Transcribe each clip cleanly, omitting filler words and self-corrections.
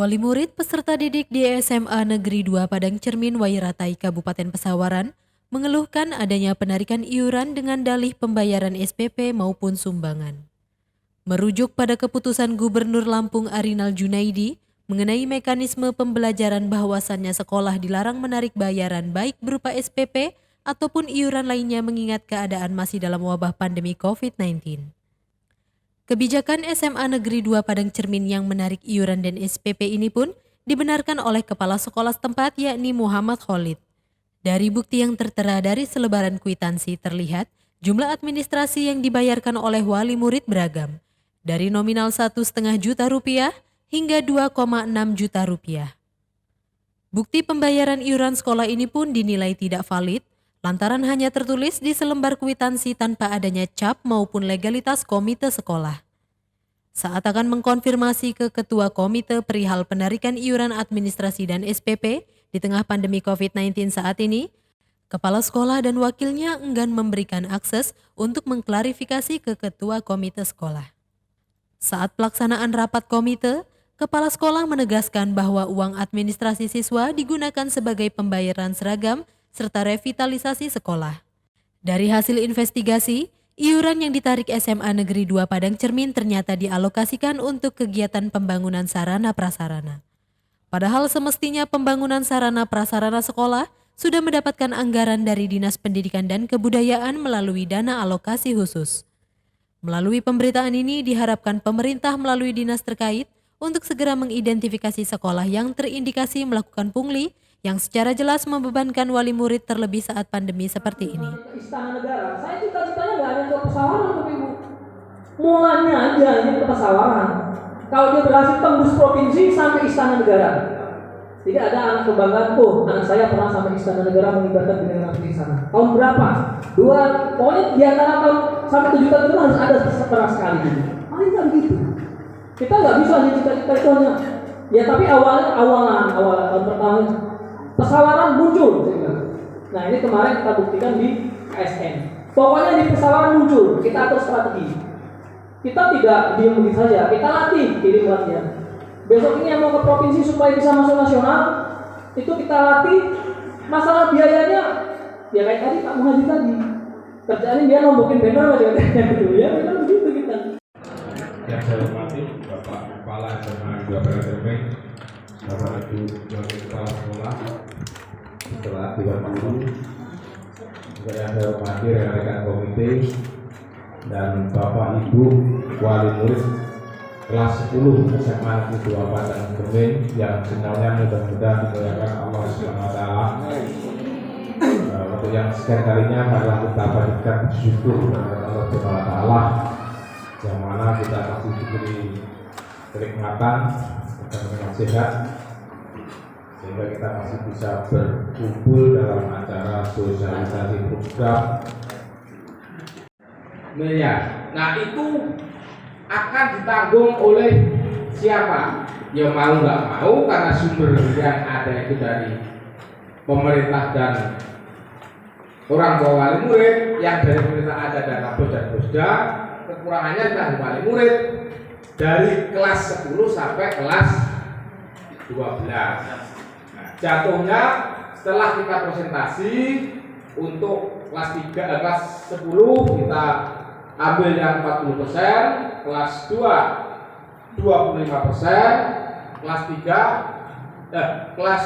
Wali murid peserta didik di SMA Negeri 2 Padang Cermin Wairatai Kabupaten Pesawaran mengeluhkan adanya penarikan iuran dengan dalih pembayaran SPP maupun sumbangan. Merujuk pada keputusan Gubernur Lampung Arinal Junaidi mengenai mekanisme pembelajaran bahwasannya sekolah dilarang menarik bayaran baik berupa SPP ataupun iuran lainnya mengingat keadaan masih dalam wabah pandemi COVID-19. Kebijakan SMA Negeri 2 Padang Cermin yang menarik iuran dan SPP ini pun dibenarkan oleh Kepala Sekolah setempat yakni Muhammad Khalid. Dari bukti yang tertera dari selebaran kwitansi terlihat jumlah administrasi yang dibayarkan oleh wali murid beragam, dari nominal 1,5 juta rupiah hingga 2,6 juta rupiah. Bukti pembayaran iuran sekolah ini pun dinilai tidak valid lantaran hanya tertulis di selembar kwitansi tanpa adanya cap maupun legalitas komite sekolah. Saat akan mengkonfirmasi ke Ketua Komite perihal penarikan iuran administrasi dan SPP di tengah pandemi COVID-19 saat ini, Kepala Sekolah dan wakilnya enggan memberikan akses untuk mengklarifikasi ke Ketua Komite Sekolah. Saat pelaksanaan rapat komite, Kepala Sekolah menegaskan bahwa uang administrasi siswa digunakan sebagai pembayaran seragam serta revitalisasi sekolah. Dari hasil investigasi, iuran yang ditarik SMA Negeri 2 Padang Cermin ternyata dialokasikan untuk kegiatan pembangunan sarana prasarana. Padahal semestinya pembangunan sarana prasarana sekolah sudah mendapatkan anggaran dari Dinas Pendidikan dan Kebudayaan melalui dana alokasi khusus. Melalui pemberitaan ini diharapkan pemerintah melalui dinas terkait untuk segera mengidentifikasi sekolah yang terindikasi melakukan pungli yang secara jelas membebankan wali murid terlebih saat pandemi seperti ini. Istana Negara, saya cita-citanya nggak ada ke Pesawaran untuk ibu. Mulanya aja ini ke Pesawaran. Kalau dia berhasil tembus provinsi sampai Istana Negara. Jadi ada anak kebanggaanku, anak saya pernah sampai Istana Negara mengibarkan bendera di sana. Tahun berapa? Pokoknya di antara tahun sampai 7 tahun itu harus ada setengah sekali gitu. Paling kan gitu. Kita nggak bisa hanya cita-cita itu hanya. Ya tapi awalan tahun pertama Pesawaran muncul. Nah ini kemarin kita buktikan di ASN. Pokoknya di Pesawaran muncul, kita atur strategi. Kita tidak diam begitu saja, kita latih diri latihan. Besok ini yang mau ke provinsi supaya bisa masuk nasional, itu kita latih. Masalah biayanya, ya kayak tadi Pak Muhajir tadi. Kerjaannya dia nombokin banner aja katanya gitu ya, kita begitu kita. Yang saya hormati Bapak Kepala SMA 2 Padang Cermin, Bapak Ibu Wakil Kepala Sekolah, setelah diwakili, juga yang saya hormati rekan-rekan komite dan Bapak Ibu wali murid kelas 10 SMA Negeri 2 Padang Cermin yang semuanya mudah-mudahan dimuliakan Allah SWT. Untuk yang sekian kalinya marilah kita panjatkan bersyukur kepada Allah SWT, yang mana kita masih diberi kenikmatan dan sehat, sehingga kita masih bisa berkumpul dalam acara sosialisasi program miliar. Nah itu akan ditanggung oleh siapa? Ya mau nggak mau, karena sumber yang ada itu dari pemerintah dan orang tua wali murid, yang dari pemerintah ada dana bos dan bosda, kekurangannya dari wali murid dari kelas 10 sampai kelas 12. Nah, jatuhnya setelah kita presentasi untuk kelas 3, kelas 10 kita ambil yang 40%, kelas 2 25%, kelas 3 kelas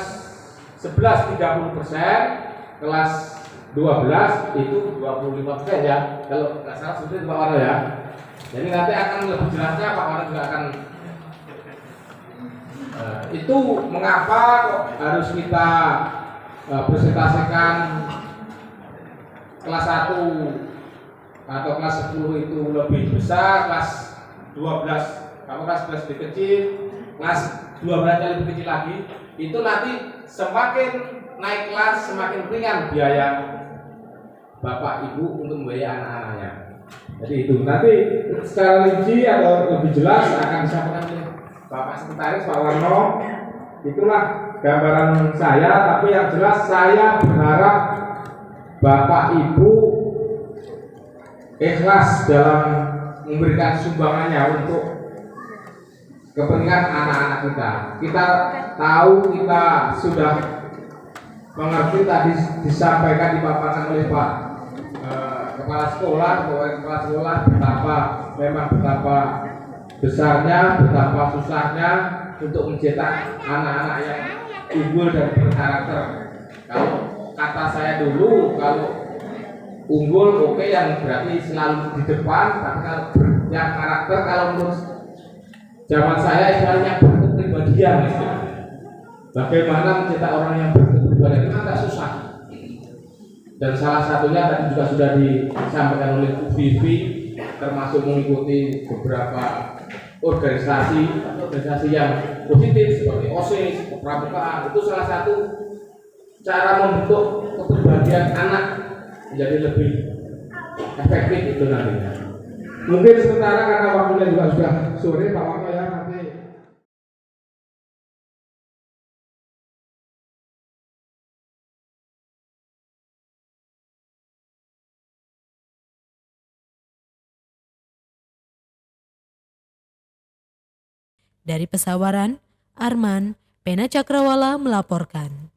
11 30%, kelas 12 itu 25% ya. Kalau nggak salah seperti itu Pak Warno ya. Jadi nanti akan lebih jelasnya Pak Warno juga akan itu mengapa kok harus kita presentasikan kelas 1 atau kelas 10 itu lebih besar, kelas 12 kalau kelas 11 lebih kecil, kelas 12 lebih kecil lagi. Itu nanti semakin naik kelas semakin ringan biaya Bapak Ibu untuk membiayai anak-anaknya. Jadi itu nanti secara rinci atau lebih jelas akan disampaikan oleh Bapak Sekretaris Pak Warno. Itulah gambaran saya, tapi yang jelas saya berharap Bapak Ibu ikhlas dalam memberikan sumbangannya untuk kepentingan anak-anak kita. Kita tahu, kita sudah mengerti, tadi disampaikan dipaparkan oleh Pak Kepala Sekolah, Kepala Sekolah betapa besarnya, betapa susahnya untuk mencetak anak-anak yang unggul dan berkarakter. Kalau kata saya dulu, kalau unggul oke, yang berarti selalu di depan, tapi kalau yang karakter, kalau menurut zaman saya istilahnya berkepribadian. Bagaimana mencetak orang yang berkepribadian itu agak susah. Dan salah satunya tadi juga sudah disampaikan oleh Bu Vivi, termasuk mengikuti beberapa organisasi yang positif seperti OSIS, kepramukaan. Itu salah satu cara membentuk kepribadian anak menjadi lebih efektif itu nantinya. Mungkin sementara karena waktunya juga sudah sore, Pak Wako ya, nanti Dari Pesawaran, Arman Pena Cakrawala melaporkan.